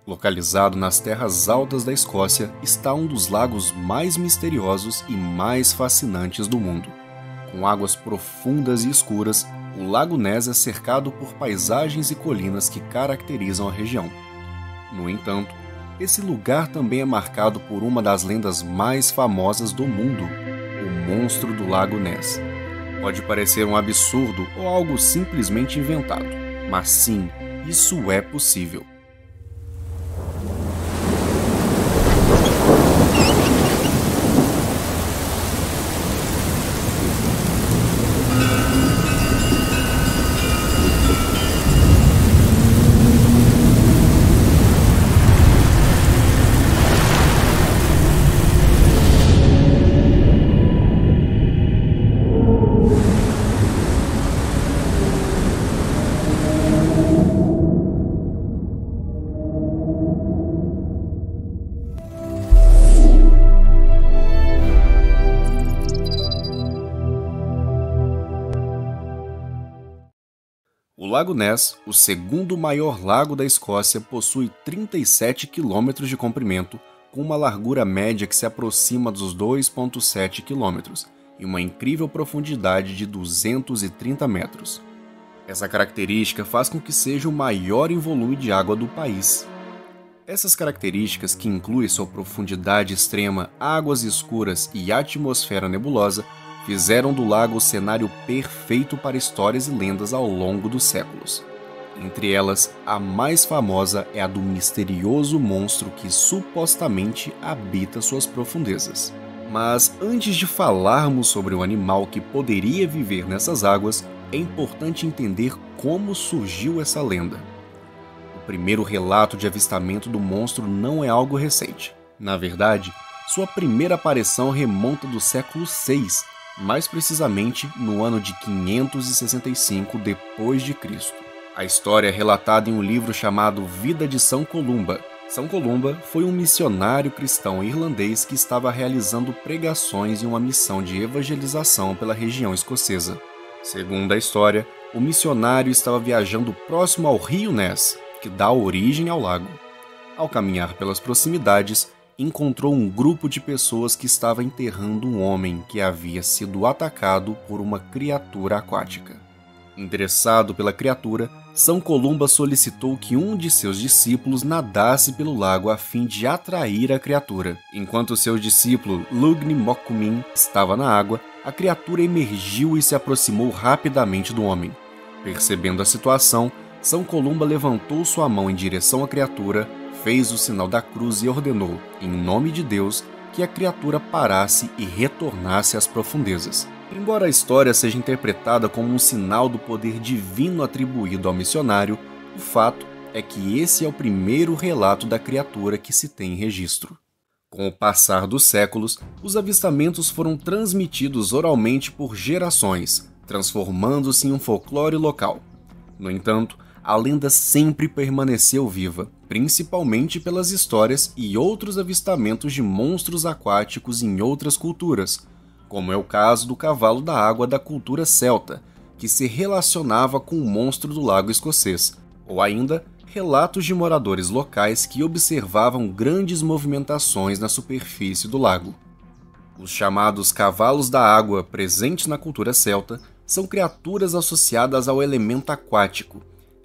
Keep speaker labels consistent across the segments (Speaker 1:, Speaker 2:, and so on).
Speaker 1: Localizado nas terras altas da Escócia, está um dos lagos mais misteriosos e mais fascinantes do mundo. Com águas profundas e escuras, o Lago Ness é cercado por paisagens e colinas que caracterizam a região. No entanto, esse lugar também é marcado por uma das lendas mais famosas do mundo, o monstro do Lago Ness. Pode parecer um absurdo ou algo simplesmente inventado, mas sim, isso é possível. O Lago Ness, o segundo maior lago da Escócia, possui 37 km de comprimento, com uma largura média que se aproxima dos 2,7 km e uma incrível profundidade de 230 metros. Essa característica faz com que seja o maior em volume de água do país. Essas características, que incluem sua profundidade extrema, águas escuras e atmosfera nebulosa, fizeram do lago o cenário perfeito para histórias e lendas ao longo dos séculos. Entre elas, a mais famosa é a do misterioso monstro que supostamente habita suas profundezas. Mas antes de falarmos sobre o animal que poderia viver nessas águas, é importante entender como surgiu essa lenda. O primeiro relato de avistamento do monstro não é algo recente. Na verdade, sua primeira aparição remonta do século VI, mais precisamente no ano de 565 d.C. A história é relatada em um livro chamado Vida de São Columba. São Columba foi um missionário cristão irlandês que estava realizando pregações em uma missão de evangelização pela região escocesa. Segundo a história, o missionário estava viajando próximo ao rio Ness, que dá origem ao lago. Ao caminhar pelas proximidades, encontrou um grupo de pessoas que estava enterrando um homem que havia sido atacado por uma criatura aquática. Interessado pela criatura, São Columba solicitou que um de seus discípulos nadasse pelo lago a fim de atrair a criatura. Enquanto seu discípulo Lugni Mokumin estava na água, a criatura emergiu e se aproximou rapidamente do homem. Percebendo a situação, São Columba levantou sua mão em direção à criatura, fez o sinal da cruz e ordenou, em nome de Deus, que a criatura parasse e retornasse às profundezas. Embora a história seja interpretada como um sinal do poder divino atribuído ao missionário, o fato é que esse é o primeiro relato da criatura que se tem em registro. Com o passar dos séculos, os avistamentos foram transmitidos oralmente por gerações, transformando-se em um folclore local. No entanto, a lenda sempre permaneceu viva, principalmente pelas histórias e outros avistamentos de monstros aquáticos em outras culturas, como é o caso do cavalo da água da cultura celta, que se relacionava com o monstro do lago escocês, ou ainda relatos de moradores locais que observavam grandes movimentações na superfície do lago. Os chamados cavalos da água, presentes na cultura celta, são criaturas associadas ao elemento aquático.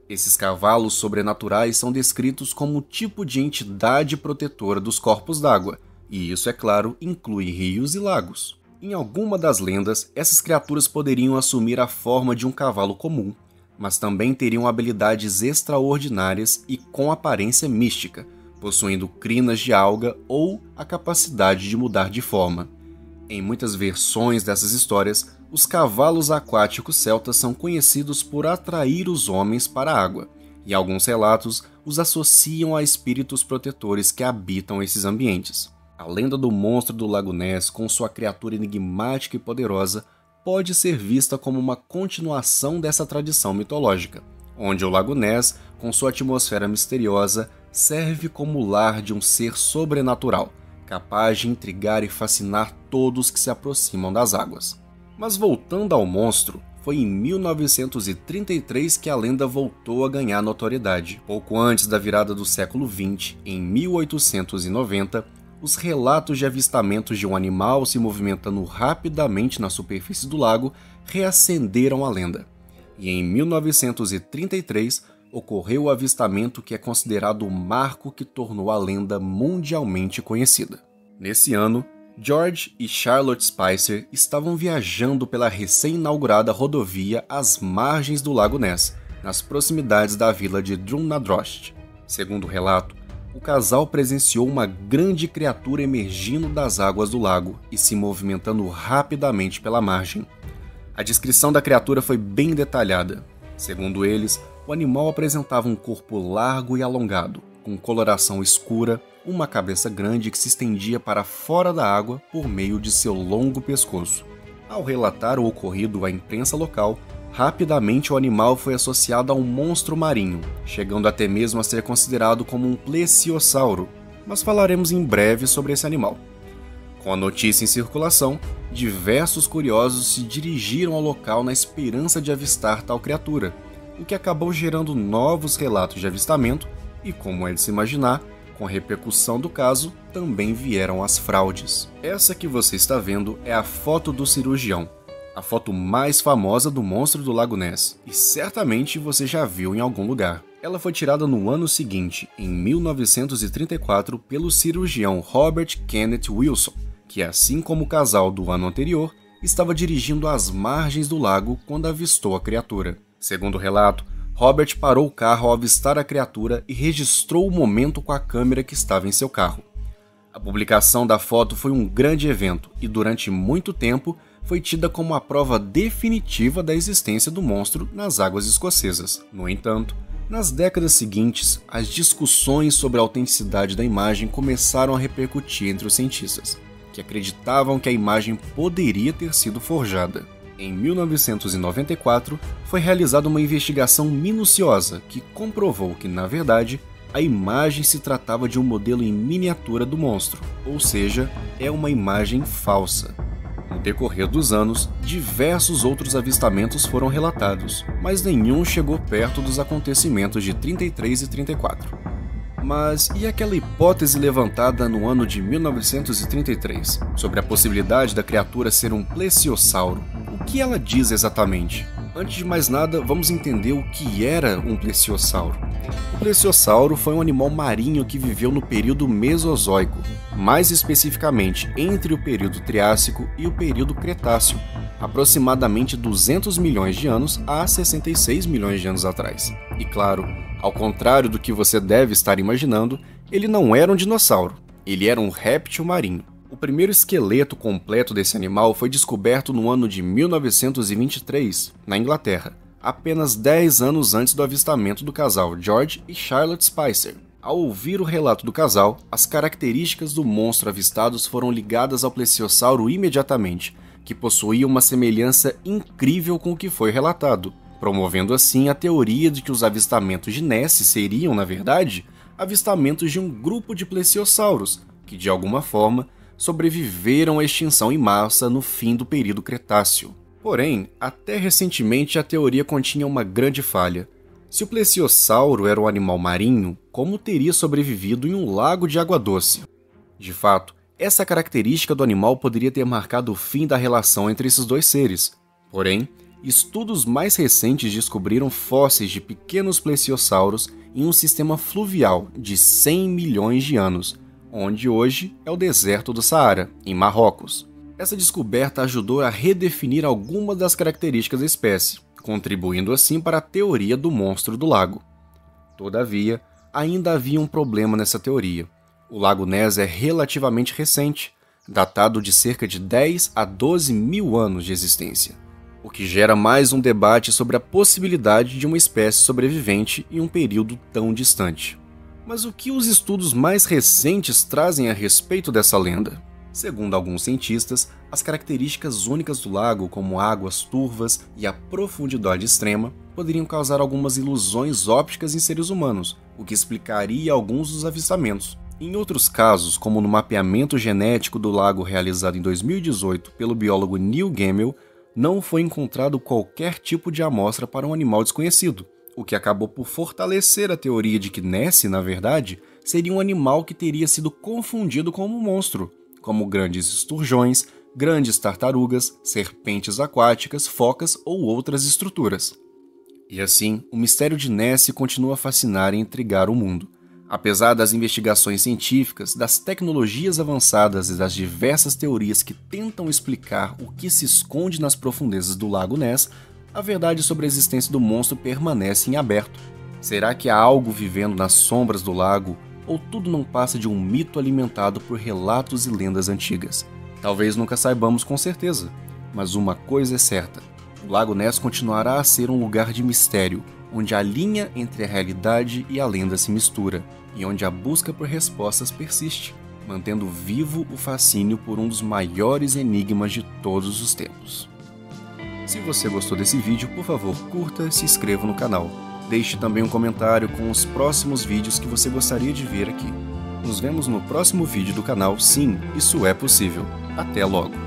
Speaker 1: Esses cavalos sobrenaturais são descritos como o tipo de entidade protetora dos corpos d'água, e isso, é claro, inclui rios e lagos. Em alguma das lendas, essas criaturas poderiam assumir a forma de um cavalo comum, mas também teriam habilidades extraordinárias e com aparência mística, possuindo crinas de alga ou a capacidade de mudar de forma. Em muitas versões dessas histórias, os cavalos aquáticos celtas são conhecidos por atrair os homens para a água, e alguns relatos os associam a espíritos protetores que habitam esses ambientes. A lenda do monstro do Lago Ness, com sua criatura enigmática e poderosa, pode ser vista como uma continuação dessa tradição mitológica, onde o Lago Ness, com sua atmosfera misteriosa, serve como lar de um ser sobrenatural, capaz de intrigar e fascinar todos que se aproximam das águas. Mas voltando ao monstro, foi em 1933 que a lenda voltou a ganhar notoriedade. Pouco antes da virada do século XX, em 1890, os relatos de avistamentos de um animal se movimentando rapidamente na superfície do lago reacenderam a lenda. E em 1933 ocorreu o avistamento que é considerado o marco que tornou a lenda mundialmente conhecida. Nesse ano, George e Charlotte Spicer estavam viajando pela recém-inaugurada rodovia às margens do Lago Ness, nas proximidades da vila de Drumnadrost. Segundo o relato, o casal presenciou uma grande criatura emergindo das águas do lago e se movimentando rapidamente pela margem. A descrição da criatura foi bem detalhada. Segundo eles, o animal apresentava um corpo largo e alongado, com coloração escura, uma cabeça grande que se estendia para fora da água por meio de seu longo pescoço. Ao relatar o ocorrido à imprensa local, rapidamente o animal foi associado a um monstro marinho, chegando até mesmo a ser considerado como um plesiosauro, mas falaremos em breve sobre esse animal. Com a notícia em circulação, diversos curiosos se dirigiram ao local na esperança de avistar tal criatura, o que acabou gerando novos relatos de avistamento e, como é de se imaginar, com a repercussão do caso, também vieram as fraudes. Essa que você está vendo é a foto do cirurgião, a foto mais famosa do monstro do Lago Ness, e certamente você já viu em algum lugar. Ela foi tirada no ano seguinte, em 1934, pelo cirurgião Robert Kenneth Wilson, que, assim como o casal do ano anterior, estava dirigindo às margens do lago quando avistou a criatura. Segundo o relato, Robert parou o carro ao avistar a criatura e registrou o momento com a câmera que estava em seu carro. A publicação da foto foi um grande evento e, durante muito tempo, foi tida como a prova definitiva da existência do monstro nas águas escocesas. No entanto, nas décadas seguintes, as discussões sobre a autenticidade da imagem começaram a repercutir entre os cientistas, que acreditavam que a imagem poderia ter sido forjada. Em 1994, foi realizada uma investigação minuciosa que comprovou que, na verdade, a imagem se tratava de um modelo em miniatura do monstro, ou seja, é uma imagem falsa. No decorrer dos anos, diversos outros avistamentos foram relatados, mas nenhum chegou perto dos acontecimentos de 33 e 34. Mas e aquela hipótese levantada no ano de 1933, sobre a possibilidade da criatura ser um plesiosauro? O que ela diz exatamente? Antes de mais nada, vamos entender o que era um plesiosauro. O plesiosauro foi um animal marinho que viveu no período Mesozoico, mais especificamente entre o período Triássico e o período Cretáceo, aproximadamente 200 milhões de anos a 66 milhões de anos atrás. E claro, ao contrário do que você deve estar imaginando, ele não era um dinossauro, ele era um réptil marinho. O primeiro esqueleto completo desse animal foi descoberto no ano de 1923, na Inglaterra, apenas 10 anos antes do avistamento do casal George e Charlotte Spicer. Ao ouvir o relato do casal, as características do monstro avistados foram ligadas ao plesiosauro imediatamente, que possuía uma semelhança incrível com o que foi relatado, promovendo assim a teoria de que os avistamentos de Ness seriam, na verdade, avistamentos de um grupo de plesiosauros, que de alguma forma sobreviveram à extinção em massa no fim do período Cretáceo. Porém, até recentemente a teoria continha uma grande falha. Se o plesiosauro era um animal marinho, como teria sobrevivido em um lago de água doce? De fato, essa característica do animal poderia ter marcado o fim da relação entre esses dois seres. Porém, estudos mais recentes descobriram fósseis de pequenos plesiosauros em um sistema fluvial de 100 milhões de anos, onde hoje é o deserto do Saara, em Marrocos. Essa descoberta ajudou a redefinir algumas das características da espécie, contribuindo assim para a teoria do monstro do lago. Todavia, ainda havia um problema nessa teoria. O Lago Ness é relativamente recente, datado de cerca de 10 a 12 mil anos de existência, o que gera mais um debate sobre a possibilidade de uma espécie sobrevivente em um período tão distante. Mas o que os estudos mais recentes trazem a respeito dessa lenda? Segundo alguns cientistas, as características únicas do lago, como águas turvas e a profundidade extrema, poderiam causar algumas ilusões ópticas em seres humanos, o que explicaria alguns dos avistamentos. Em outros casos, como no mapeamento genético do lago realizado em 2018 pelo biólogo Neil Gemmell, não foi encontrado qualquer tipo de amostra para um animal desconhecido, o que acabou por fortalecer a teoria de que Nessie, na verdade, seria um animal que teria sido confundido como um monstro, como grandes esturjões, grandes tartarugas, serpentes aquáticas, focas ou outras estruturas. E assim, o mistério de Nessie continua a fascinar e intrigar o mundo. Apesar das investigações científicas, das tecnologias avançadas e das diversas teorias que tentam explicar o que se esconde nas profundezas do Lago Ness, a verdade sobre a existência do monstro permanece em aberto. Será que há algo vivendo nas sombras do lago, ou tudo não passa de um mito alimentado por relatos e lendas antigas? Talvez nunca saibamos com certeza, mas uma coisa é certa: o Lago Ness continuará a ser um lugar de mistério, onde a linha entre a realidade e a lenda se mistura, e onde a busca por respostas persiste, mantendo vivo o fascínio por um dos maiores enigmas de todos os tempos. Se você gostou desse vídeo, por favor, curta e se inscreva no canal. Deixe também um comentário com os próximos vídeos que você gostaria de ver aqui. Nos vemos no próximo vídeo do canal. Sim, isso é possível. Até logo!